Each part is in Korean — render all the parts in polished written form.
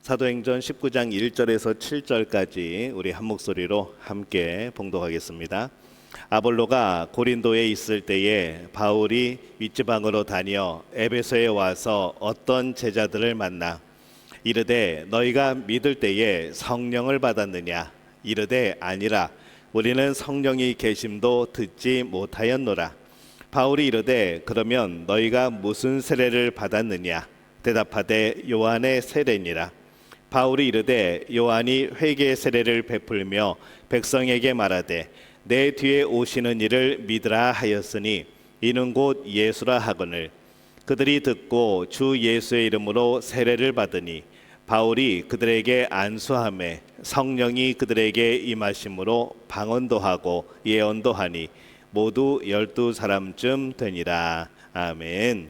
사도행전 19장 1절에서 7절까지 우리 한 목소리로 함께 봉독하겠습니다. 아볼로가 고린도에 있을 때에 바울이 윗지방으로 다녀 에베소에 와서 어떤 제자들을 만나 이르되 너희가 믿을 때에 성령을 받았느냐? 이르되 아니라 우리는 성령이 계심도 듣지 못하였노라. 바울이 이르되 그러면 너희가 무슨 세례를 받았느냐? 대답하되 요한의 세례니라. 바울이 이르되 요한이 회개 세례를 베풀며 백성에게 말하되 내 뒤에 오시는 이를 믿으라 하였으니 이는 곧 예수라 하거늘. 그들이 듣고 주 예수의 이름으로 세례를 받으니 바울이 그들에게 안수하매 성령이 그들에게 임하심으로 방언도 하고 예언도 하니 모두 12사람쯤 되니라. 아멘.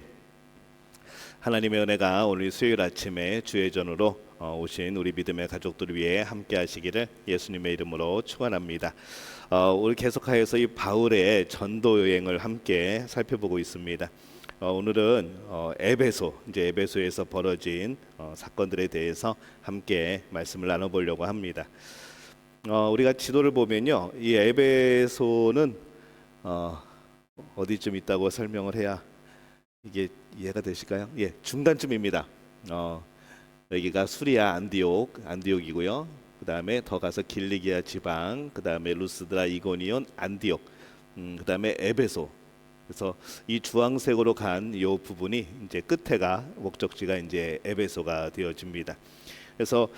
하나님의 은혜가 오늘 수요일 아침에 주의 전으로 오신 우리 믿음의 가족들 위해 함께 하시기를 예수님의 이름으로 축원합니다. 오늘 계속하여서 이 바울의 전도 여행을 함께 살펴보고 있습니다. 오늘은 에베소에서 벌어진 사건들에 대해서 함께 말씀을 나눠보려고 합니다. 우리가 지도를 보면요, 이 에베소는 어디쯤 있다고 설명을 해야 이게 이해가 되실까요? 예, 중간쯤입니다. 여기가 수리아 안디옥이고요. 그 다음에 더 가서 길리기아 지방, 그 다음에 루스드라, 이고니온, 안디옥, 그 다음에 에베소. 그래서 이 주황색으로 간 이 부분이 이제 끝에가 목적지가 이제 에베소가 되어집니다. 그래서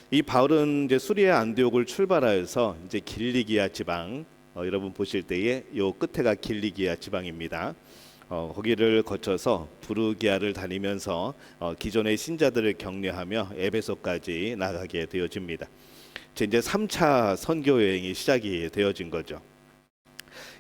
이 바울은 이제 수리아 안디옥을 출발하여서 이제 길리기아 지방, 여러분 보실 때에 요 끝에가 길리기아 지방입니다. 거기를 거쳐서 부르기아를 다니면서 기존의 신자들을 격려하며 에베소까지 나가게 되어집니다. 이제 3차 선교 여행이 시작이 되어진 거죠.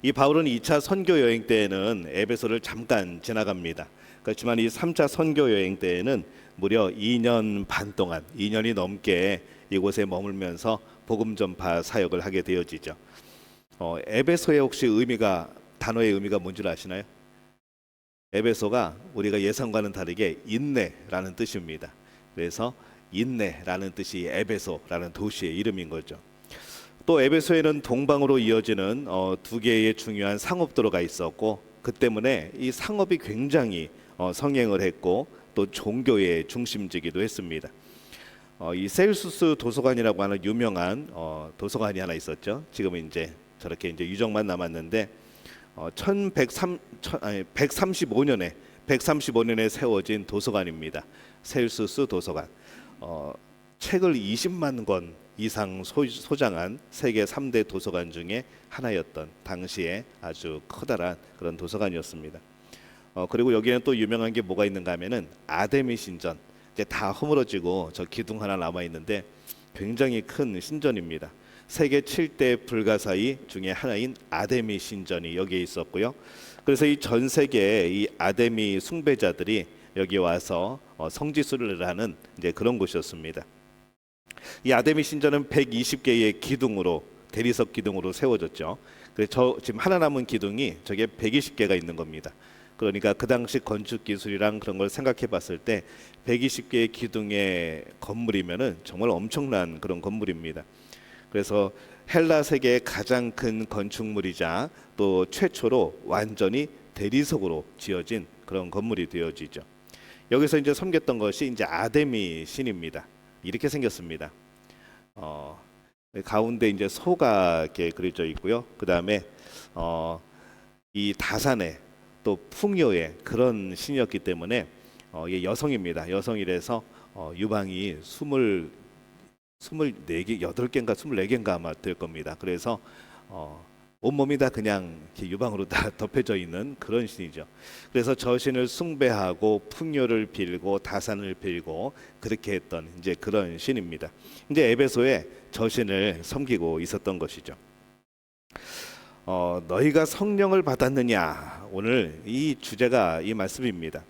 이 바울은 2차 선교 여행 때에는 에베소를 잠깐 지나갑니다. 그렇지만 이 3차 선교 여행 때에는 무려 2년 반 동안, 2년이 넘게 이곳에 머물면서 복음 전파 사역을 하게 되어지죠. 에베소의 혹시 단어의 의미가 뭔지 아시나요? 에베소가 우리가 예상과는 다르게 인내라는 뜻입니다. 그래서 인내라는 뜻이 에베소라는 도시의 이름인 거죠. 또 에베소에는 동방으로 이어지는 두 개의 중요한 상업도로가 있었고, 그 때문에 이 상업이 굉장히 성행을 했고 또 종교의 중심지기도 했습니다. 이 셀수스 도서관이라고 하는 유명한 도서관이 하나 있었죠. 지금은 이제 저렇게 이제 유적만 남았는데 135년에 세워진 도서관입니다. 셀수스 도서관. 책을 20만 권 이상 소장한 세계 3대 도서관 중에 하나였던 당시에 아주 커다란 그런 도서관이었습니다. 그리고 여기는 또 유명한 게 뭐가 있는가 하면은 아데미 신전. 이제 다 허물어지고 저 기둥 하나 남아 있는데 굉장히 큰 신전입니다. 세계 7대 불가사의 중에 하나인 아데미 신전이 여기에 있었고요. 그래서 이 전 세계의 이 아데미 숭배자들이 여기 와서 성지순례를 하는 이제 그런 곳이었습니다. 이 아데미 신전은 120개의 기둥으로, 대리석 기둥으로 세워졌죠. 그래서 지금 하나 남은 기둥이 저게 120개가 있는 겁니다. 그러니까 그 당시 건축 기술이랑 그런 걸 생각해 봤을 때 120개의 기둥의 건물이면은 정말 엄청난 그런 건물입니다. 그래서 헬라 세계의 가장 큰 건축물이자 또 최초로 완전히 대리석으로 지어진 그런 건물이 되어지죠. 여기서 이제 섬겼던 것이 이제 아데미 신입니다. 이렇게 생겼습니다. 가운데 이제 소가 이렇게 그려져 있고요. 그 다음에 이 다산의 또 풍요의 그런 신이었기 때문에 여성입니다. 여성이라서 유방이 24개, 8개인가 24개인가 아마 될 겁니다. 그래서 온몸이 다 그냥 유방으로 다 덮여져 있는 그런 신이죠. 그래서 저 신을 숭배하고 풍요를 빌고 다산을 빌고 그렇게 했던 이제 그런 신입니다. 이제 에베소에 저 신을 섬기고 있었던 것이죠. 너희가 성령을 받았느냐? 오늘 이 주제가 이 말씀입니다.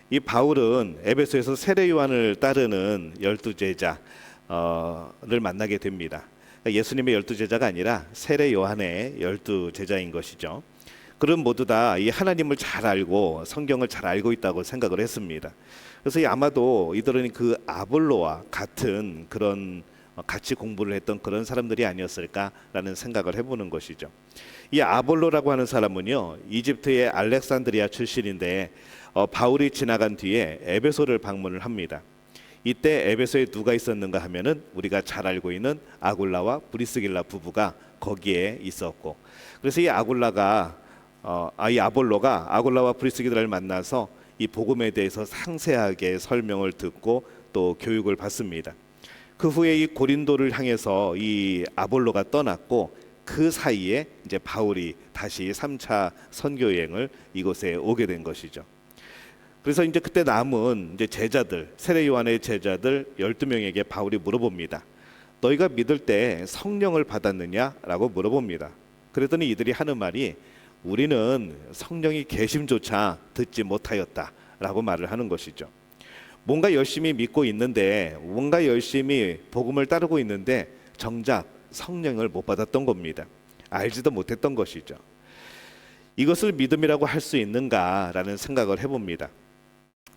이 바울은 에베소에서 세례 요한을 따르는 12제자를 만나게 됩니다. 예수님의 12제자가 아니라 세례 요한의 12제자인 것이죠. 그런 모두 다 이 하나님을 잘 알고 성경을 잘 알고 있다고 생각을 했습니다. 그래서 아마도 이들은 그 아볼로와 같은 그런 같이 공부를 했던 그런 사람들이 아니었을까라는 생각을 해보는 것이죠. 이 아볼로라고 하는 사람은요, 이집트의 알렉산드리아 출신인데 바울이 지나간 뒤에 에베소를 방문을 합니다. 이때 에베소에 누가 있었는가 하면은 우리가 잘 알고 있는 아굴라와 브리스길라 부부가 거기에 있었고, 그래서 이 아굴라가 이 아볼로가 아굴라와 브리스길라를 만나서 이 복음에 대해서 상세하게 설명을 듣고 또 교육을 받습니다. 그 후에 이 고린도를 향해서 이 아볼로가 떠났고, 그 사이에 이제 바울이 다시 3차 선교 여행을 이곳에 오게 된 것이죠. 그래서 이제 그때 남은 이제 제자들, 세례 요한의 제자들 12명에게 바울이 물어봅니다. 너희가 믿을 때 성령을 받았느냐라고 물어봅니다. 그랬더니 이들이 하는 말이 우리는 성령이 계심조차 듣지 못하였다라고 말을 하는 것이죠. 뭔가 열심히 믿고 있는데, 뭔가 열심히 복음을 따르고 있는데 정작 성령을 못 받았던 겁니다. 알지도 못했던 것이죠. 이것을 믿음이라고 할 수 있는가라는 생각을 해봅니다.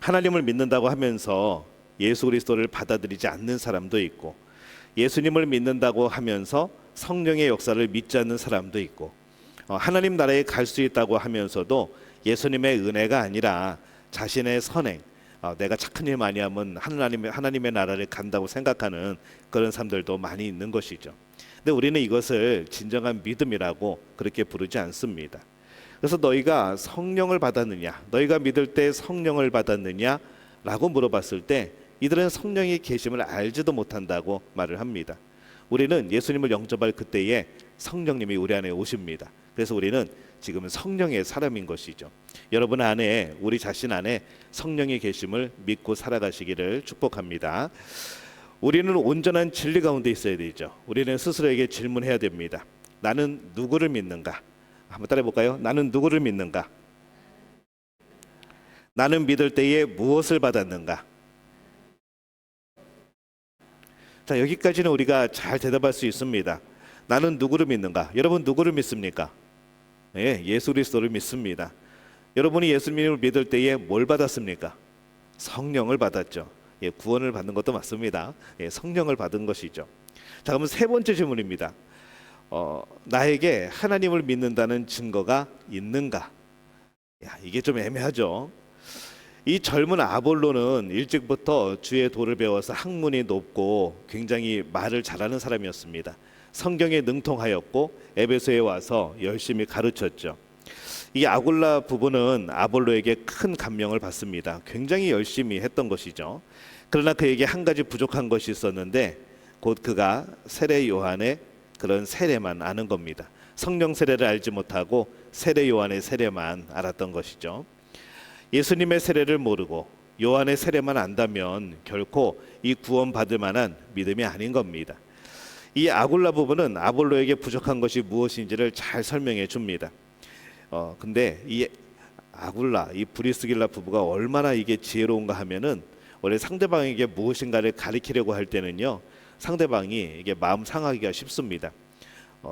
하나님을 믿는다고 하면서 예수 그리스도를 받아들이지 않는 사람도 있고, 예수님을 믿는다고 하면서 성령의 역사를 믿지 않는 사람도 있고, 하나님 나라에 갈 수 있다고 하면서도 예수님의 은혜가 아니라 자신의 선행, 내가 착한 일 많이 하면 하나님의 나라를 간다고 생각하는 그런 사람들도 많이 있는 것이죠. 근데 우리는 이것을 진정한 믿음이라고 그렇게 부르지 않습니다. 그래서 너희가 성령을 받았느냐, 너희가 믿을 때 성령을 받았느냐 라고 물어봤을 때 이들은 성령의 계심을 알지도 못한다고 말을 합니다. 우리는 예수님을 영접할 그때에 성령님이 우리 안에 오십니다. 그래서 우리는 지금 성령의 사람인 것이죠. 여러분 안에, 우리 자신 안에 성령의 계심을 믿고 살아가시기를 축복합니다. 우리는 온전한 진리 가운데 있어야 되죠. 우리는 스스로에게 질문해야 됩니다. 나는 누구를 믿는가? 한번 따라해 볼까요? 나는 누구를 믿는가? 나는 믿을 때에 무엇을 받았는가? 자, 여기까지는 우리가 잘 대답할 수 있습니다. 나는 누구를 믿는가? 여러분 누구를 믿습니까? 네, 예수 그리스도를 믿습니다. 여러분이 예수님을 믿을 때에 뭘 받았습니까? 성령을 받았죠. 구원을 받는 것도 맞습니다. 성령을 받은 것이죠. 자, 그러면 세 번째 질문입니다. 나에게 하나님을 믿는다는 증거가 있는가? 이게 좀 애매하죠. 이 젊은 아볼로는 일찍부터 주의 도를 배워서 학문이 높고 굉장히 말을 잘하는 사람이었습니다. 성경에 능통하였고 에베소에 와서 열심히 가르쳤죠. 이 아굴라 부부는 아볼로에게 큰 감명을 받습니다. 굉장히 열심히 했던 것이죠. 그러나 그에게 한 가지 부족한 것이 있었는데, 곧 그가 세례 요한의 그런 세례만 아는 겁니다. 성령 세례를 알지 못하고 세례 요한의 세례만 알았던 것이죠. 예수님의 세례를 모르고 요한의 세례만 안다면 결코 이 구원받을 만한 믿음이 아닌 겁니다. 이 아굴라 부부는 아볼로에게 부족한 것이 무엇인지를 잘 설명해 줍니다. 근데 이 아굴라, 이 브리스길라 부부가 얼마나 이게 지혜로운가 하면은, 원래 상대방에게 무엇인가를 가리키려고 할 때는요, 상대방이 이게 마음 상하기가 쉽습니다.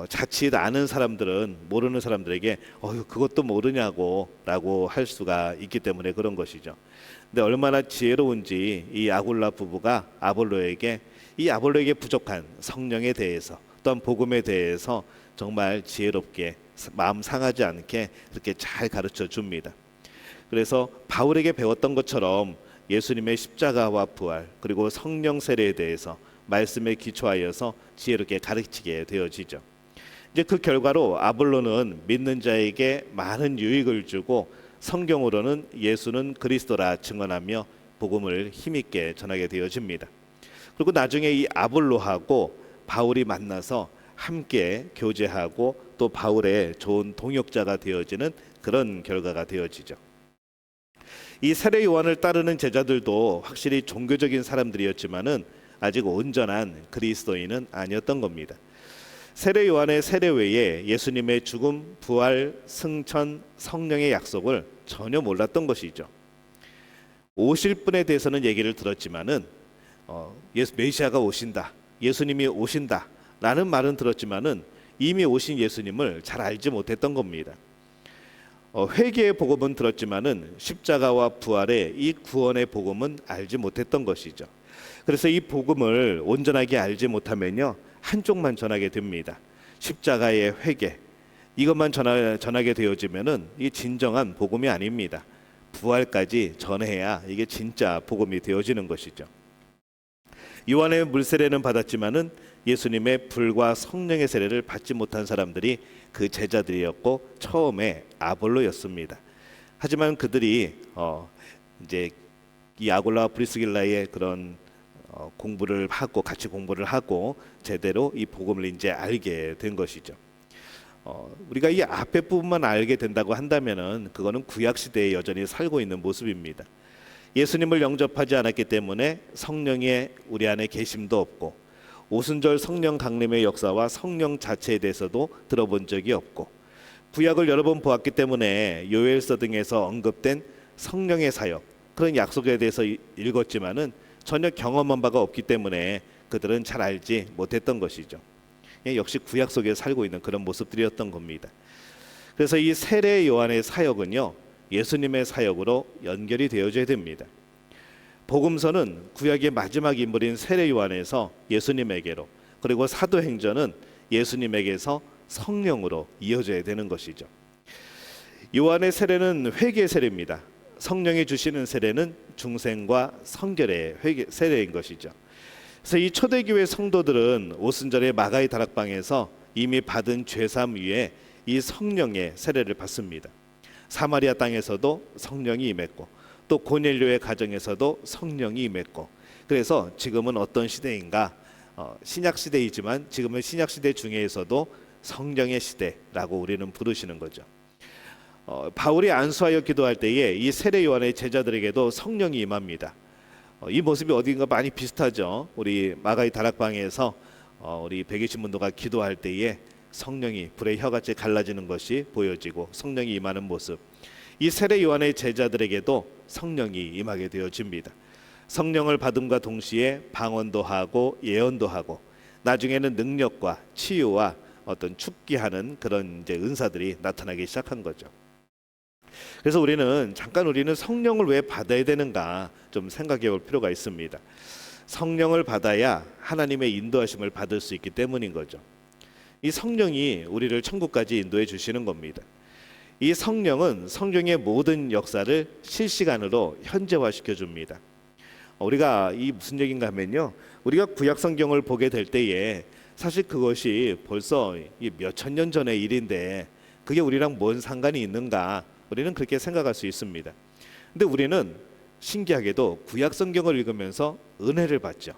자칫 아는 사람들은 모르는 사람들에게 그것도 모르냐고 라고 할 수가 있기 때문에 그런 것이죠. 근데 얼마나 지혜로운지 이 아굴라 부부가 아볼로에게 부족한 성령에 대해서, 또한 복음에 대해서 정말 지혜롭게 마음 상하지 않게 그렇게 잘 가르쳐 줍니다. 그래서 바울에게 배웠던 것처럼 예수님의 십자가와 부활, 그리고 성령 세례에 대해서 말씀에 기초하여서 지혜롭게 가르치게 되어지죠. 이제 그 결과로 아볼로는 믿는 자에게 많은 유익을 주고 성경으로는 예수는 그리스도라 증언하며 복음을 힘있게 전하게 되어집니다. 그리고 나중에 이 아볼로하고 바울이 만나서 함께 교제하고 또 바울의 좋은 동역자가 되어지는 그런 결과가 되어지죠. 이 세례 요한을 따르는 제자들도 확실히 종교적인 사람들이었지만은 아직 온전한 그리스도인은 아니었던 겁니다. 세례 요한의 세례 외에 예수님의 죽음, 부활, 승천, 성령의 약속을 전혀 몰랐던 것이죠. 오실 분에 대해서는 얘기를 들었지만은 메시아가 오신다, 예수님이 오신다라는 말은 들었지만은 이미 오신 예수님을 잘 알지 못했던 겁니다. 회개의 복음은 들었지만은 십자가와 부활의 이 구원의 복음은 알지 못했던 것이죠. 그래서 이 복음을 온전하게 알지 못하면요, 한쪽만 전하게 됩니다. 십자가의 회개, 이것만 전하게 되어지면은 이 진정한 복음이 아닙니다. 부활까지 전해야 이게 진짜 복음이 되어지는 것이죠. 요한의 물세례는 받았지만은 예수님의 불과 성령의 세례를 받지 못한 사람들이 그 제자들이었고 처음에 아볼로였습니다. 하지만 그들이 이제 이 아골라와 브리스길라의 그런 공부를 하고 같이 공부를 하고 제대로 이 복음을 이제 알게 된 것이죠. 우리가 이 앞에 부분만 알게 된다고 한다면은 그거는 구약 시대에 여전히 살고 있는 모습입니다. 예수님을 영접하지 않았기 때문에 성령의 우리 안에 계심도 없고 오순절 성령 강림의 역사와 성령 자체에 대해서도 들어본 적이 없고 구약을 여러 번 보았기 때문에 요엘서 등에서 언급된 성령의 사역, 그런 약속에 대해서 읽었지만은 전혀 경험한 바가 없기 때문에 그들은 잘 알지 못했던 것이죠. 역시 구약 속에 살고 있는 그런 모습들이었던 겁니다. 그래서 이 세례 요한의 사역은요, 예수님의 사역으로 연결이 되어져야 됩니다. 복음서는 구약의 마지막 인물인 세례 요한에서 예수님에게로, 그리고 사도행전은 예수님에게서 성령으로 이어져야 되는 것이죠. 요한의 세례는 회개 세례입니다. 성령이 주시는 세례는 중생과 성결의 세례인 것이죠. 그래서 이 초대교회 성도들은 오순절의 마가의 다락방에서 이미 받은 죄삼 위에 이 성령의 세례를 받습니다. 사마리아 땅에서도 성령이 임했고 또 고넬료의 가정에서도 성령이 임했고, 그래서 지금은 어떤 시대인가? 신약 시대이지만 지금은 신약 시대 중에서도 성령의 시대라고 우리는 부르시는 거죠. 바울이 안수하여 기도할 때에 이 세례 요한의 제자들에게도 성령이 임합니다. 이 모습이 어딘가 많이 비슷하죠. 우리 마가의 다락방에서 우리 120문도가 기도할 때에 성령이 불의 혀같이 갈라지는 것이 보여지고 성령이 임하는 모습, 이 세례 요한의 제자들에게도 성령이 임하게 되어집니다. 성령을 받음과 동시에 방언도 하고 예언도 하고 나중에는 능력과 치유와 어떤 축기하는 그런 이제 은사들이 나타나기 시작한 거죠. 그래서 우리는 성령을 왜 받아야 되는가 좀 생각해 볼 필요가 있습니다. 성령을 받아야 하나님의 인도하심을 받을 수 있기 때문인 거죠. 이 성령이 우리를 천국까지 인도해 주시는 겁니다. 이 성령은 성경의 모든 역사를 실시간으로 현재화시켜 줍니다. 우리가 이 무슨 얘기인가 하면요, 우리가 구약 성경을 보게 될 때에 사실 그것이 벌써 몇천 년 전의 일인데 그게 우리랑 뭔 상관이 있는가, 우리는 그렇게 생각할 수 있습니다. 근데 우리는 신기하게도 구약 성경을 읽으면서 은혜를 받죠.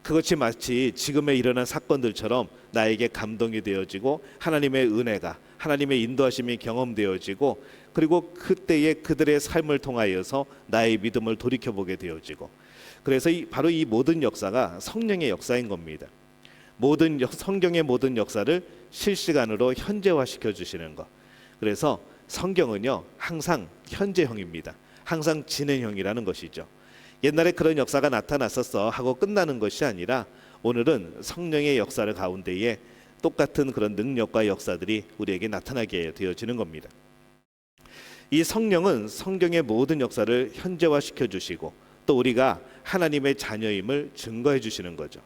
그것이 마치 지금에 일어난 사건들처럼 나에게 감동이 되어지고 하나님의 은혜가, 하나님의 인도하심이 경험되어지고, 그리고 그때의 그들의 삶을 통하여서 나의 믿음을 돌이켜보게 되어지고, 그래서 바로 이 모든 역사가 성령의 역사인 겁니다. 성경의 모든 역사를 실시간으로 현재화시켜 주시는 것. 그래서 성경은요 항상 현재형입니다. 항상 진행형이라는 것이죠. 옛날에 그런 역사가 나타났었어 하고 끝나는 것이 아니라 오늘은 성령의 역사를 가운데에 똑같은 그런 능력과 역사들이 우리에게 나타나게 되어지는 겁니다. 이 성령은 성경의 모든 역사를 현재화시켜 주시고 또 우리가 하나님의 자녀임을 증거해 주시는 거죠.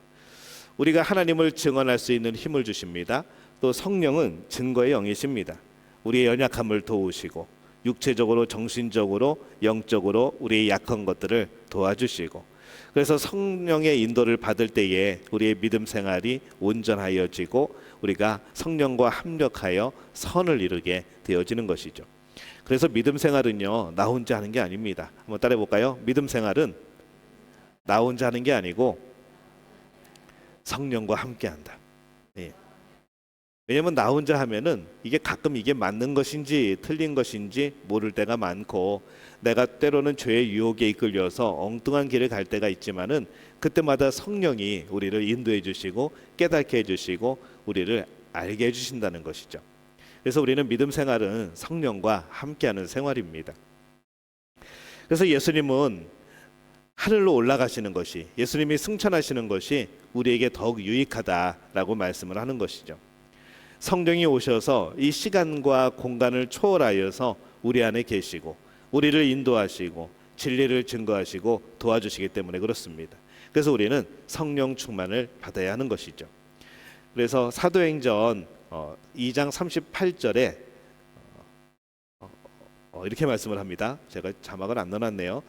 우리가 하나님을 증언할 수 있는 힘을 주십니다. 또 성령은 증거의 영이십니다. 우리의 연약함을 도우시고 육체적으로, 정신적으로, 영적으로 우리의 약한 것들을 도와주시고, 그래서 성령의 인도를 받을 때에 우리의 믿음 생활이 온전하여지고 우리가 성령과 합력하여 선을 이루게 되어지는 것이죠. 그래서 믿음 생활은요 나 혼자 하는 게 아닙니다. 한번 따라해 볼까요? 믿음 생활은 나 혼자 하는 게 아니고 성령과 함께한다. 예. 왜냐하면 나 혼자 하면은 이게 가끔 이게 맞는 것인지 틀린 것인지 모를 때가 많고, 내가 때로는 죄의 유혹에 이끌려서 엉뚱한 길을 갈 때가 있지만은 그때마다 성령이 우리를 인도해 주시고 깨닫게 해 주시고 우리를 알게 해 주신다는 것이죠. 그래서 우리는 믿음 생활은 성령과 함께하는 생활입니다. 그래서 예수님은 하늘로 올라가시는 것이, 예수님이 승천하시는 것이 우리에게 더욱 유익하다라고 말씀을 하는 것이죠. 성령이 오셔서 이 시간과 공간을 초월하여서 우리 안에 계시고 우리를 인도하시고 진리를 증거하시고 도와주시기 때문에 그렇습니다. 그래서 우리는 성령 충만을 받아야 하는 것이죠. 그래서 사도행전 2장 38절에 이렇게 말씀을 합니다. 제가 자막을 안 넣어놨네요.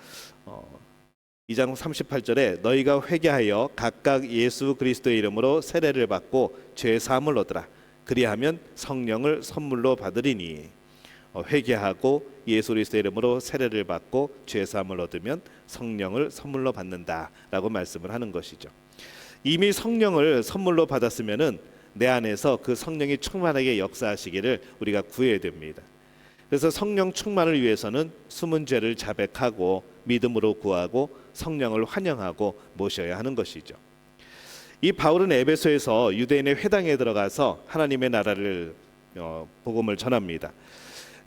2장 38절에 너희가 회개하여 각각 예수 그리스도의 이름으로 세례를 받고 죄 사함을 얻으라. 그리하면 성령을 선물로 받으리니. 회개하고 예수 그리스도의 이름으로 세례를 받고 죄 사함을 얻으면 성령을 선물로 받는다라고 말씀을 하는 것이죠. 이미 성령을 선물로 받았으면은 내 안에서 그 성령이 충만하게 역사하시기를 우리가 구해야 됩니다. 그래서 성령 충만을 위해서는 숨은 죄를 자백하고 믿음으로 구하고 성령을 환영하고 모셔야 하는 것이죠. 이 바울은 에베소에서 유대인의 회당에 들어가서 하나님의 나라를 복음을 전합니다.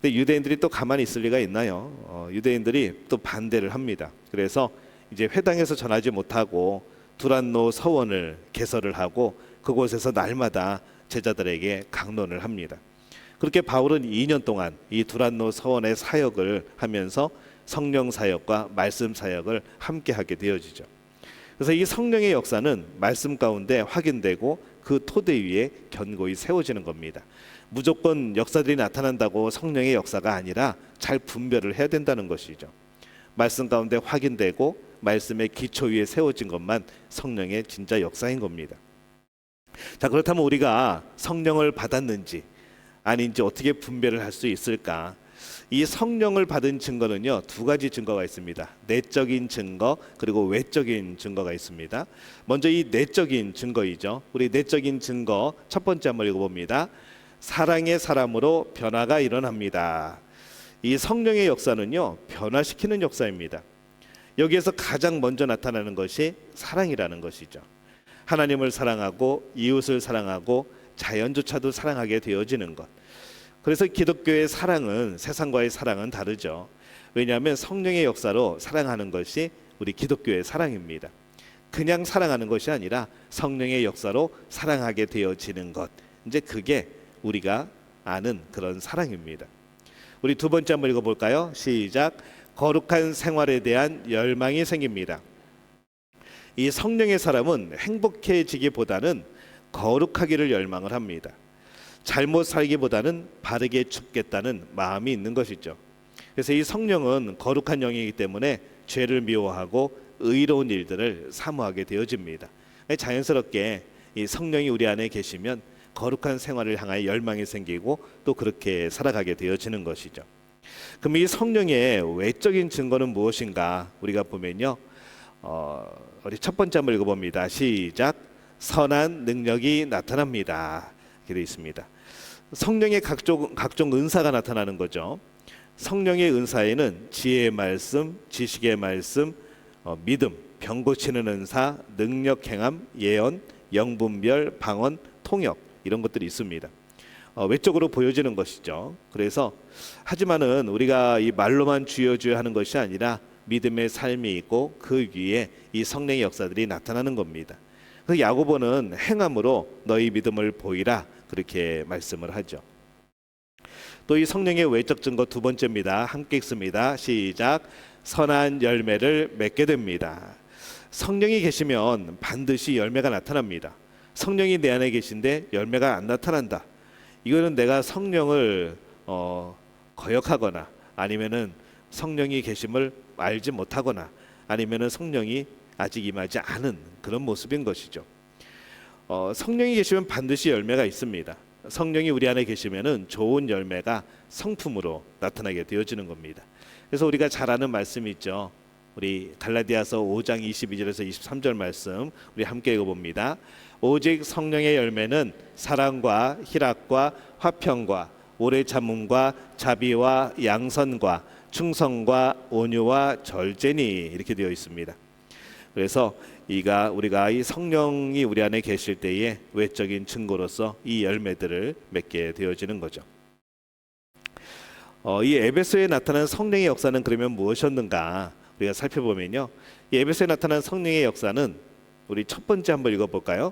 근데 유대인들이 또 가만히 있을 리가 있나요? 유대인들이 또 반대를 합니다. 그래서 이제 회당에서 전하지 못하고 두란노 서원을 개설을 하고 그곳에서 날마다 제자들에게 강론을 합니다. 그렇게 바울은 2년 동안 이 두란노 서원의 사역을 하면서 성령 사역과 말씀 사역을 함께 하게 되어지죠. 그래서 이 성령의 역사는 말씀 가운데 확인되고 그 토대 위에 견고히 세워지는 겁니다. 무조건 역사들이 나타난다고 성령의 역사가 아니라 잘 분별을 해야 된다는 것이죠. 말씀 가운데 확인되고 말씀의 기초 위에 세워진 것만 성령의 진짜 역사인 겁니다. 자, 그렇다면 우리가 성령을 받았는지 아닌지 어떻게 분별을 할 수 있을까? 이 성령을 받은 증거는요, 두 가지 증거가 있습니다. 내적인 증거 그리고 외적인 증거가 있습니다. 먼저 이 내적인 증거이죠. 우리 내적인 증거 첫 번째 한번 읽어봅니다. 사랑의 사람으로 변화가 일어납니다. 이 성령의 역사는요, 변화시키는 역사입니다. 여기에서 가장 먼저 나타나는 것이 사랑이라는 것이죠. 하나님을 사랑하고 이웃을 사랑하고 자연조차도 사랑하게 되어지는 것. 그래서 기독교의 사랑은 세상과의 사랑은 다르죠. 왜냐하면 성령의 역사로 사랑하는 것이 우리 기독교의 사랑입니다. 그냥 사랑하는 것이 아니라 성령의 역사로 사랑하게 되어지는 것. 이제 그게 우리가 아는 그런 사랑입니다. 우리 두 번째 한번 읽어볼까요? 시작. 거룩한 생활에 대한 열망이 생깁니다. 이 성령의 사람은 행복해지기보다는 거룩하기를 열망을 합니다. 잘못 살기보다는 바르게 죽겠다는 마음이 있는 것이죠. 그래서 이 성령은 거룩한 영이기 때문에 죄를 미워하고 의로운 일들을 사모하게 되어집니다. 자연스럽게 이 성령이 우리 안에 계시면 거룩한 생활을 향하여 열망이 생기고 또 그렇게 살아가게 되어지는 것이죠. 그럼 이 성령의 외적인 증거는 무엇인가? 우리가 보면요, 우리 첫 번째 한번 읽어봅니다. 시작. 선한 능력이 나타납니다. 이렇게 되어 있습니다. 성령의 각종 은사가 나타나는 거죠. 성령의 은사에는 지혜의 말씀, 지식의 말씀, 믿음, 병 고치는 은사, 능력 행함, 예언, 영분별, 방언, 통역 이런 것들이 있습니다. 외적으로 보여지는 것이죠. 그래서 하지만은 우리가 이 말로만 주여 주여 하는 것이 아니라 믿음의 삶이 있고 그 위에 이 성령의 역사들이 나타나는 겁니다. 그 야고보는 행함으로 너희 믿음을 보이라 그렇게 말씀을 하죠. 또 이 성령의 외적 증거 두 번째입니다. 함께 읽습니다. 시작. 선한 열매를 맺게 됩니다. 성령이 계시면 반드시 열매가 나타납니다. 성령이 내 안에 계신데 열매가 안 나타난다. 이거는 내가 성령을 거역하거나 아니면은 성령이 계심을 알지 못하거나 아니면은 성령이 아직 임하지 않은 그런 모습인 것이죠. 성령이 계시면 반드시 열매가 있습니다. 성령이 우리 안에 계시면은 좋은 열매가 성품으로 나타나게 되어지는 겁니다. 그래서 우리가 잘 아는 말씀이 있죠. 우리 갈라디아서 5장 22절에서 23절 말씀 우리 함께 읽어봅니다. 오직 성령의 열매는 사랑과 희락과 화평과 오래 참음과 자비와 양선과 충성과 온유와 절제니 이렇게 되어 있습니다. 그래서 우리가 이 성령이 우리 안에 계실 때의 외적인 증거로서 이 열매들을 맺게 되어지는 거죠. 이 에베소에 나타난 성령의 역사는 그러면 무엇이었는가? 우리가 살펴보면요, 이 에베소에 나타난 성령의 역사는 우리 첫 번째 한번 읽어볼까요?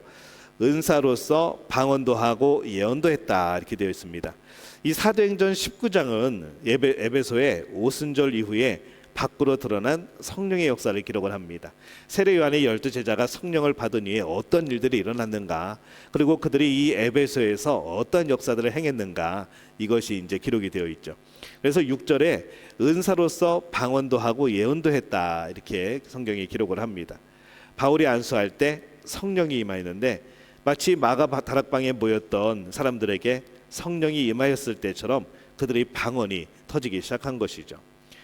은사로서 방언도 하고 예언도 했다 이렇게 되어 있습니다. 이 사도행전 19장은 에베소의 오순절 이후에 밖으로 드러난 성령의 역사를 기록을 합니다. 세례 요한의 12제자가 성령을 받은 이후에 어떤 일들이 일어났는가, 그리고 그들이 이 에베소에서 어떤 역사들을 행했는가, 이것이 이제 기록이 되어 있죠. 그래서 6절에 은사로서 방언도 하고 예언도 했다 이렇게 성경이 기록을 합니다. 바울이 안수할 때 성령이 임하였는데 마치 마가 다락방에 모였던 사람들에게 성령이 임하였을 때처럼 그들의 방언이 터지기 시작한 것이죠.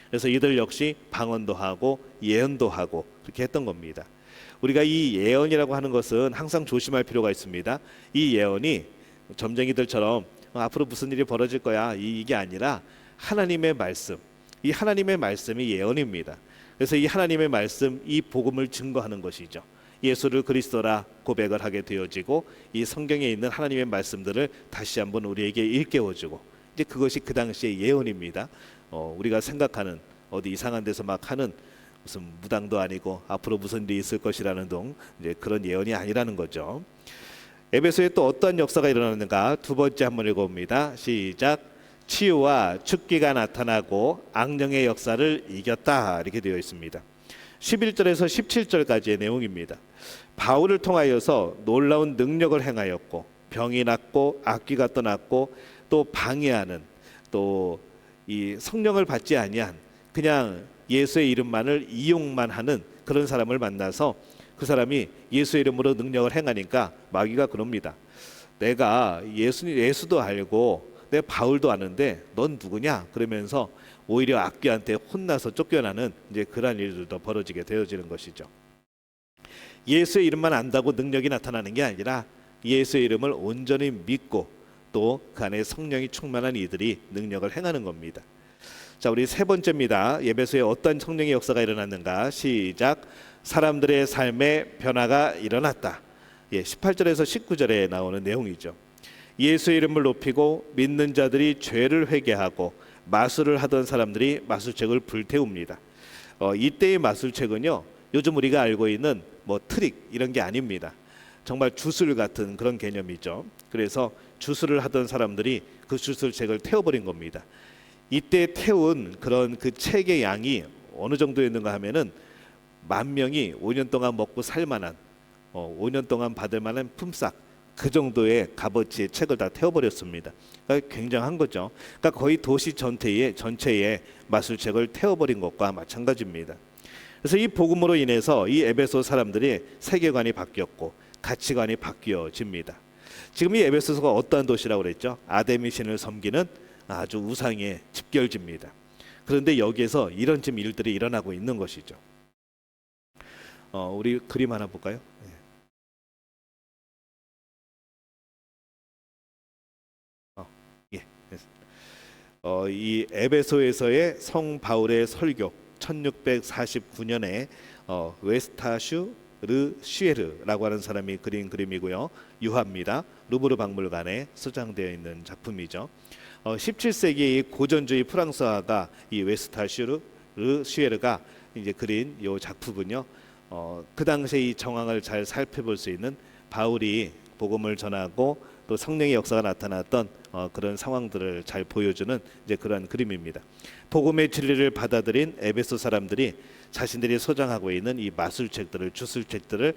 그래서 이들 역시 방언도 하고 예언도 하고 그렇게 했던 겁니다. 우리가 이 예언이라고 하는 것은 항상 조심할 필요가 있습니다. 이 예언이 점쟁이들처럼 앞으로 무슨 일이 벌어질 거야 이게 아니라 하나님의 말씀, 이 하나님의 말씀이 예언입니다. 그래서 이 하나님의 말씀, 이 복음을 증거하는 것이죠. 예수를 그리스도라 고백을 하게 되어지고 이 성경에 있는 하나님의 말씀들을 다시 한번 우리에게 일깨워주고, 이제 그것이 그 당시의 예언입니다. 우리가 생각하는 어디 이상한 데서 막 하는 무슨 무당도 아니고 앞으로 무슨 일이 있을 것이라는 등 이제 그런 예언이 아니라는 거죠. 에베소에 또 어떠한 역사가 일어났는가, 두 번째 한번 읽어봅니다. 시작. 치유와 축기가 나타나고 악령의 역사를 이겼다 이렇게 되어 있습니다. 11절에서 17절까지의 내용입니다. 바울을 통하여서 놀라운 능력을 행하였고 병이 낫고 악귀가 떠났고 또 방해하는, 또 이 성령을 받지 아니한 그냥 예수의 이름만을 이용만 하는 그런 사람을 만나서 그 사람이 예수의 이름으로 능력을 행하니까 마귀가 그럽니다. 내가 예수도 알고 내 바울도 아는데 넌 누구냐? 그러면서 오히려 악귀한테 혼나서 쫓겨나는 이제 그런 일들도 벌어지게 되어지는 것이죠. 예수의 이름만 안다고 능력이 나타나는 게 아니라 예수의 이름을 온전히 믿고 또 그 안에 성령이 충만한 이들이 능력을 행하는 겁니다. 자, 우리 세 번째입니다. 에베소에 어떤 성령의 역사가 일어났는가? 시작. 사람들의 삶에 변화가 일어났다. 18절에서 19절에 나오는 내용이죠. 예수의 이름을 높이고 믿는 자들이 죄를 회개하고 마술을 하던 사람들이 마술책을 불태웁니다. 이때의 마술책은요, 요즘 우리가 알고 있는 뭐 트릭 이런 게 아닙니다. 정말 주술 같은 그런 개념이죠. 그래서 주술을 하던 사람들이 그 주술책을 태워버린 겁니다. 이때 태운 그런 그 책의 양이 어느 정도였는가 하면은 10,000명이 5년 동안 먹고 살만한 5년 동안 받을 만한 품삯, 그 정도의 값어치의 책을 다 태워버렸습니다. 그러니까 굉장한 거죠. 그러니까 거의 도시 전체에 마술책을 태워버린 것과 마찬가지입니다. 그래서 이 복음으로 인해서 이 에베소 사람들이 세계관이 바뀌었고 가치관이 바뀌어집니다. 지금 이 에베소가 어떠한 도시라고 그랬죠? 아데미 신을 섬기는 아주 우상의 집결지입니다. 그런데 여기에서 이런 지금 일들이 일어나고 있는 것이죠. 우리 그림 하나 볼까요? 이 에베소에서의 성 바울의 설교 1649년에 웨스타슈 르 슈에르라고 하는 사람이 그린 그림이고요. 유화입니다. 루브르 박물관에 소장되어 있는 작품이죠. 17세기 고전주의 프랑스 화가 이 웨스타슈 르 슈에르가 이제 그린 이 작품은요. 그 당시에 이 정황을 잘 살펴볼 수 있는 바울이 복음을 전하고 또 성령의 역사가 나타났던 그런 상황들을 잘 보여주는 이제 그런 그림입니다. 복음의 진리를 받아들인 에베소 사람들이 자신들이 소장하고 있는 이 마술책들을, 주술책들을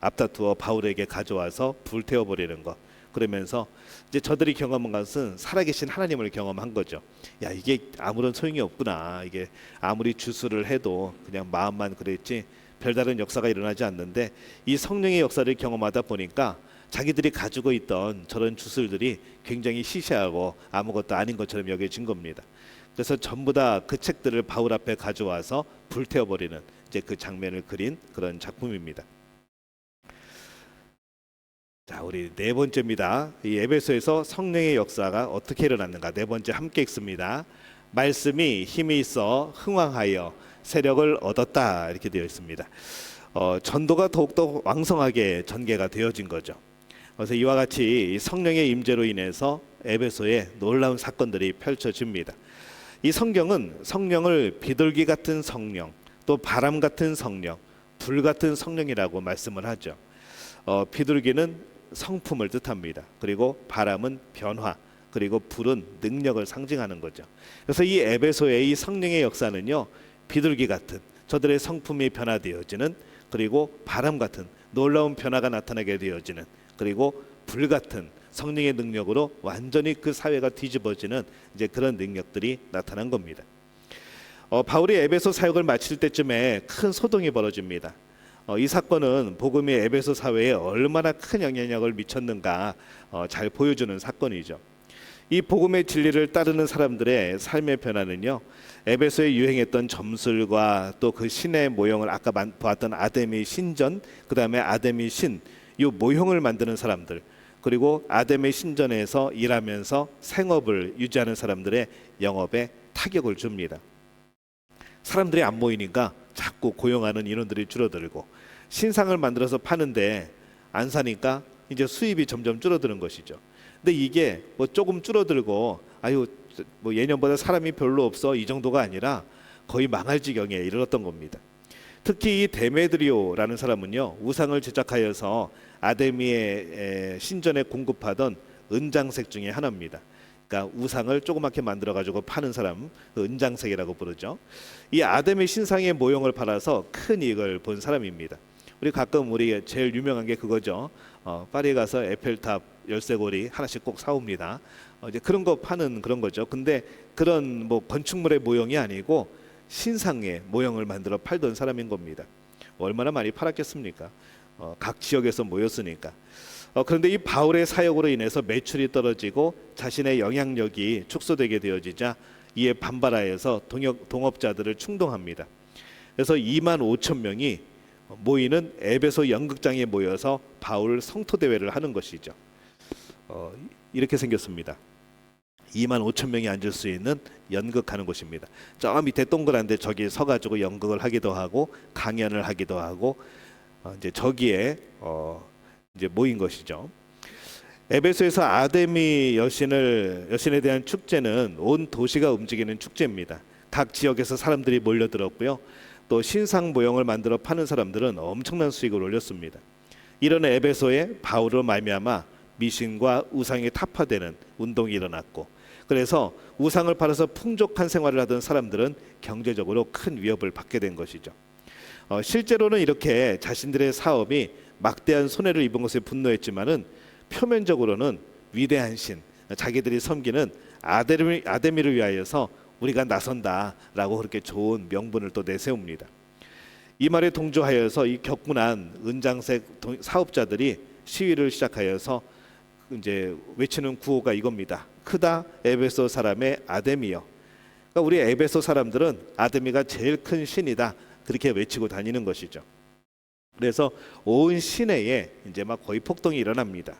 앞다투어 바울에게 가져와서 불태워버리는 것. 그러면서 이제 저들이 경험한 것은 살아계신 하나님을 경험한 거죠. 야, 이게 아무런 소용이 없구나. 이게 아무리 주술을 해도 그냥 마음만 그랬지 별다른 역사가 일어나지 않는데, 이 성령의 역사를 경험하다 보니까 자기들이 가지고 있던 저런 주술들이 굉장히 시시하고 아무것도 아닌 것처럼 여겨진 겁니다. 그래서 전부 다 그 책들을 바울 앞에 가져와서 불태워버리는 이제 그 장면을 그린 그런 작품입니다. 자, 우리 네 번째입니다. 이 에베소에서 성령의 역사가 어떻게 일어났는가? 네 번째 함께 읽습니다. 말씀이 힘이 있어 흥왕하여 세력을 얻었다 이렇게 되어 있습니다. 전도가 더욱더 왕성하게 전개가 되어진 거죠. 그래서 이와 같이 성령의 임재로 인해서 에베소에 놀라운 사건들이 펼쳐집니다. 이 성경은 성령을 비둘기 같은 성령, 또 바람 같은 성령, 불 같은 성령이라고 말씀을 하죠. 비둘기는 성품을 뜻합니다. 그리고 바람은 변화, 그리고 불은 능력을 상징하는 거죠. 그래서 이 에베소의 이 성령의 역사는요, 비둘기 같은 저들의 성품이 변화되어지는, 그리고 바람 같은 놀라운 변화가 나타나게 되어지는, 그리고 불 같은 성령의 능력으로 완전히 그 사회가 뒤집어지는 이제 그런 능력들이 나타난 겁니다. 바울이 에베소 사역을 마칠 때쯤에 큰 소동이 벌어집니다. 이 사건은 복음이 에베소 사회에 얼마나 큰 영향력을 미쳤는가 잘 보여주는 사건이죠. 이 복음의 진리를 따르는 사람들의 삶의 변화는요, 에베소에 유행했던 점술과 또 그 신의 모형을 아까 보았던 아데미 신전, 그 다음에 아데미 신, 이 모형을 만드는 사람들, 그리고 아데미 신전에서 일하면서 생업을 유지하는 사람들의 영업에 타격을 줍니다. 사람들이 안 모이니까 자꾸 고용하는 인원들이 줄어들고, 신상을 만들어서 파는데 안 사니까 이제 수입이 점점 줄어드는 것이죠. 근데 이게 뭐 조금 줄어들고 아유 뭐 예년보다 사람이 별로 없어 이 정도가 아니라 거의 망할 지경에 이르렀던 겁니다. 특히 이 데메드리오라는 사람은요, 우상을 제작하여서 아데미의 신전에 공급하던 은장색 중에 하나입니다. 그러니까 우상을 조그맣게 만들어 가지고 파는 사람, 그 은장색이라고 부르죠. 이 아데미 신상의 모형을 팔아서 큰 이익을 본 사람입니다. 우리 가끔 우리 제일 유명한 게 그거죠. 파리에 가서 에펠탑 열쇠고리 하나씩 꼭 사옵니다. 이제 그런 거 파는 그런 거죠. 근데 그런 뭐 건축물의 모형이 아니고 신상의 모형을 만들어 팔던 사람인 겁니다. 얼마나 많이 팔았겠습니까? 각 지역에서 모였으니까. 그런데 이 바울의 사역으로 인해서 매출이 떨어지고 자신의 영향력이 축소되게 되어지자 이에 반발하여서 동업자들을 충동합니다. 그래서 2만 5천 명이 모이는 에베소 연극장에 모여서 바울 성토 대회를 하는 것이죠. 이렇게 생겼습니다. 2만 5천 명이 앉을 수 있는 연극하는 곳입니다. 저 밑에 동그란데 저기 서가지고 연극을 하기도 하고 강연을 하기도 하고 이제 저기에 이제 모인 것이죠. 에베소에서 아데미 여신에 대한 축제는 온 도시가 움직이는 축제입니다. 각 지역에서 사람들이 몰려들었고요. 또 신상 모형을 만들어 파는 사람들은 엄청난 수익을 올렸습니다. 이런 에베소에 바울로 말미암아 미신과 우상이 타파되는 운동이 일어났고, 그래서 우상을 팔아서 풍족한 생활을 하던 사람들은 경제적으로 큰 위협을 받게 된 것이죠. 실제로는 이렇게 자신들의 사업이 막대한 손해를 입은 것에 분노했지만은 표면적으로는 위대한 신, 자기들이 섬기는 아데미를 위하여서 우리가 나선다라고 그렇게 좋은 명분을 또 내세웁니다. 이 말에 동조하여서 이 격분한 은장색 사업자들이 시위를 시작하여서 이제 외치는 구호가 이겁니다. 크다 에베소 사람의 아데미여. 그러니까 우리 에베소 사람들은 아데미가 제일 큰 신이다, 그렇게 외치고 다니는 것이죠. 그래서 온 시내에 이제 막 거의 폭동이 일어납니다.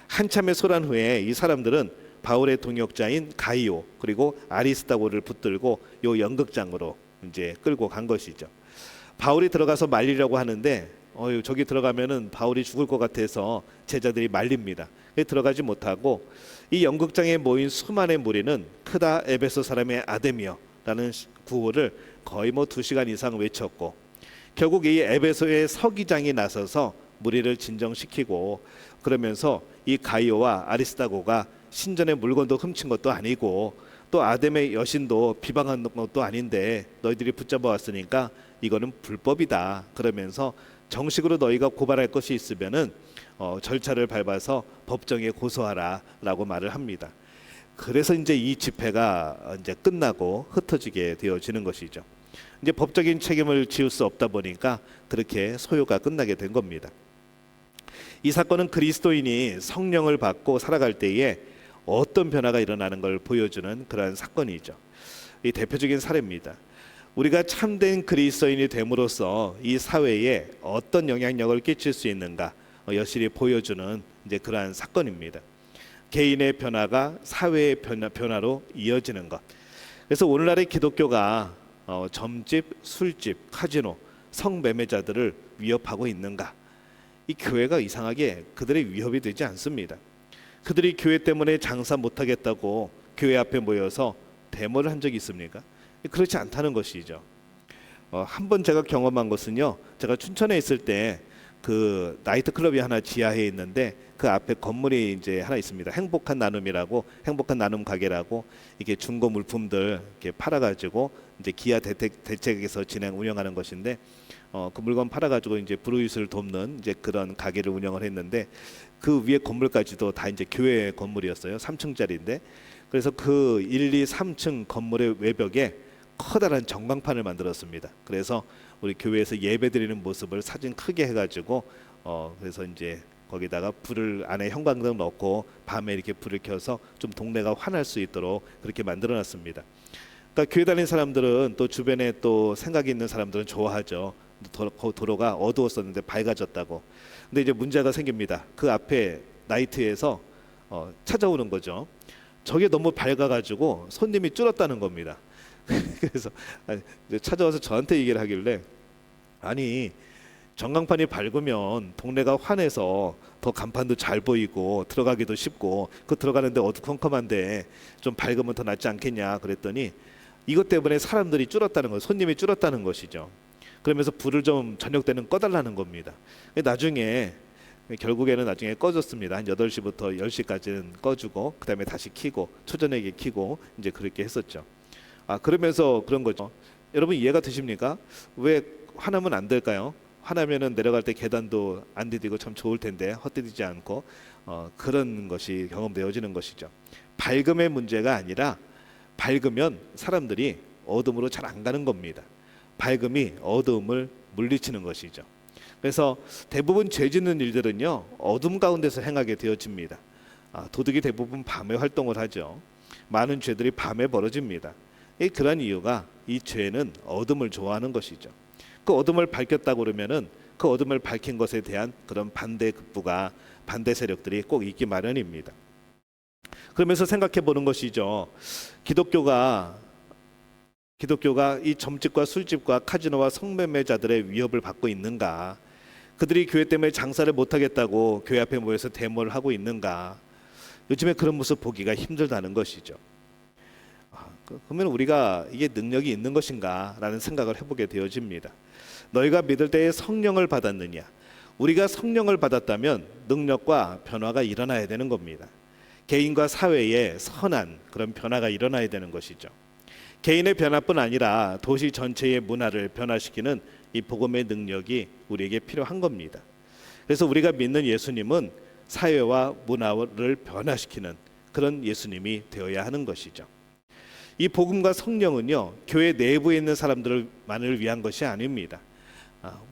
한참의 소란 후에 이 사람들은 바울의 동역자인 가이오 그리고 아리스다고를 붙들고 요 연극장으로 이제 끌고 간 것이죠. 바울이 들어가서 말리려고 하는데 저기 들어가면은 바울이 죽을 것 같아서 제자들이 말립니다. 들어가지 못하고 이 연극장에 모인 수많은 무리는 크다 에베소 사람의 아데미여라는 구호를 거의 뭐 2시간 이상 외쳤고, 결국 이 에베소의 서기장이 나서서 무리를 진정시키고, 그러면서 이 가이오와 아리스다고가 신전의 물건도 훔친 것도 아니고 또 아데미 여신도 비방한 것도 아닌데 너희들이 붙잡아 왔으니까 이거는 불법이다, 그러면서 정식으로 너희가 고발할 것이 있으면은 절차를 밟아서 법정에 고소하라라고 말을 합니다. 그래서 이제 이 집회가 이제 끝나고 흩어지게 되어지는 것이죠. 이제 법적인 책임을 지을 수 없다 보니까 그렇게 소요가 끝나게 된 겁니다. 이 사건은 그리스도인이 성령을 받고 살아갈 때에 어떤 변화가 일어나는 걸 보여주는 그러한 사건이죠. 이 대표적인 사례입니다. 우리가 참된 그리스도인이 됨으로써 이 사회에 어떤 영향력을 끼칠 수 있는가 여실히 보여주는 이제 그러한 사건입니다. 개인의 변화가 사회의 변화로 이어지는 것. 그래서 오늘날의 기독교가 점집, 술집, 카지노, 성매매자들을 위협하고 있는가? 이 교회가 이상하게 그들의 위협이 되지 않습니다. 그들이 교회 때문에 장사 못하겠다고 교회 앞에 모여서 데모를 한 적이 있습니까? 그렇지 않다는 것이죠. 한 번 제가 경험한 것은요, 제가 춘천에 있을 때 그 나이트 클럽이 하나 지하에 있는데 그 앞에 건물이 이제 하나 있습니다. 행복한 나눔이라고, 행복한 나눔 가게라고, 이게 중고 물품들 이렇게 팔아가지고 이제 기아 대책에서 운영하는 것인데, 그 물건 팔아가지고 이제 불우이웃을 돕는 이제 그런 가게를 운영을 했는데, 그 위에 건물까지도 다 이제 교회 건물이었어요. 3층짜리인데, 그래서 그 1, 2, 3층 건물의 외벽에 커다란 전광판을 만들었습니다. 그래서 우리 교회에서 예배드리는 모습을 사진 크게 해가지고 그래서 이제 거기다가 불을 안에 형광등 넣고 밤에 이렇게 불을 켜서 좀 동네가 환할 수 있도록 그렇게 만들어놨습니다. 그러니까 교회 다니는 사람들은 또 주변에 또 생각이 있는 사람들은 좋아하죠. 도로가 어두웠었는데 밝아졌다고. 근데 이제 문제가 생깁니다. 그 앞에 나이트에서 찾아오는 거죠. 저게 너무 밝아가지고 손님이 줄었다는 겁니다. 그래서 찾아와서 저한테 얘기를 하길래, 아니 전광판이 밝으면 동네가 환해서 더 간판도 잘 보이고 들어가기도 쉽고, 그 들어가는데 어두컴컴한데 좀 밝으면 더 낫지 않겠냐 그랬더니, 이것 때문에 사람들이 줄었다는 거, 손님이 줄었다는 것이죠. 그러면서 불을 좀 저녁 때는 꺼달라는 겁니다. 결국에는 나중에 꺼졌습니다. 한 8시부터 10시까지는 꺼주고 그다음에 다시 켜고 초저녁에 켜고 이제 그렇게 했었죠. 그러면서 그런 거죠. 여러분 이해가 되십니까? 왜 화나면 안 될까요? 화나면은 내려갈 때 계단도 안 디디고 참 좋을 텐데 헛디디지 않고 그런 것이 경험되어지는 것이죠. 밝음의 문제가 아니라, 밝으면 사람들이 어둠으로 잘 안 가는 겁니다. 밝음이 어두움을 물리치는 것이죠. 그래서 대부분 죄 짓는 일들은요, 어둠 가운데서 행하게 되어집니다. 도둑이 대부분 밤에 활동을 하죠. 많은 죄들이 밤에 벌어집니다. 그런 이유가, 이 죄는 어둠을 좋아하는 것이죠. 그 어둠을 밝혔다고 그러면은 그 어둠을 밝힌 것에 대한 그런 반대급부가, 반대 세력들이 꼭 있기 마련입니다. 그러면서 생각해 보는 것이죠. 기독교가 이 점집과 술집과 카지노와 성매매자들의 위협을 받고 있는가? 그들이 교회 때문에 장사를 못하겠다고 교회 앞에 모여서 데모를 하고 있는가? 요즘에 그런 모습 보기가 힘들다는 것이죠. 그러면 우리가 이게 능력이 있는 것인가 라는 생각을 해보게 되어집니다. 너희가 믿을 때에 성령을 받았느냐? 우리가 성령을 받았다면 능력과 변화가 일어나야 되는 겁니다. 개인과 사회에 선한 그런 변화가 일어나야 되는 것이죠. 개인의 변화뿐 아니라 도시 전체의 문화를 변화시키는 이 복음의 능력이 우리에게 필요한 겁니다. 그래서 우리가 믿는 예수님은 사회와 문화를 변화시키는 그런 예수님이 되어야 하는 것이죠. 이 복음과 성령은요, 교회 내부에 있는 사람들만을 위한 것이 아닙니다.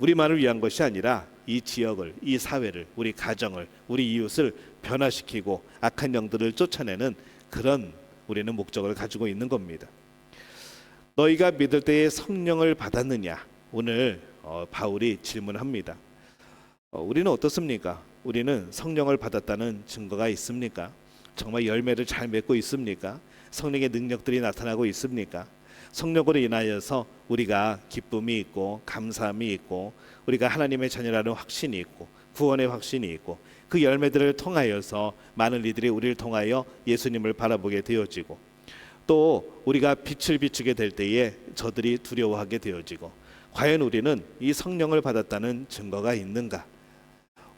우리만을 위한 것이 아니라 이 지역을, 이 사회를, 우리 가정을, 우리 이웃을 변화시키고 악한 영들을 쫓아내는 그런 우리는 목적을 가지고 있는 겁니다. 너희가 믿을 때에 성령을 받았느냐? 오늘 바울이 질문합니다. 우리는 어떻습니까? 우리는 성령을 받았다는 증거가 있습니까? 정말 열매를 잘 맺고 있습니까? 성령의 능력들이 나타나고 있습니까? 성령으로 인하여서 우리가 기쁨이 있고 감사함이 있고 우리가 하나님의 자녀라는 확신이 있고 구원의 확신이 있고, 그 열매들을 통하여서 많은 이들이 우리를 통하여 예수님을 바라보게 되어지고, 또 우리가 빛을 비추게 될 때에 저들이 두려워하게 되어지고, 과연 우리는 이 성령을 받았다는 증거가 있는가?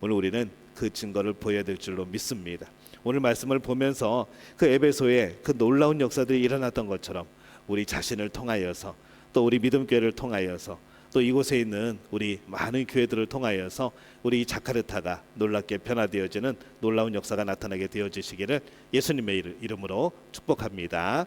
오늘 우리는 그 증거를 보여야 될 줄로 믿습니다. 오늘 말씀을 보면서 그 에베소에 그 놀라운 역사들이 일어났던 것처럼 우리 자신을 통하여서, 또 우리 믿음교회를 통하여서, 또 이곳에 있는 우리 많은 교회들을 통하여서 우리 자카르타가 놀랍게 변화되어지는 놀라운 역사가 나타나게 되어지시기를 예수님의 이름으로 축복합니다.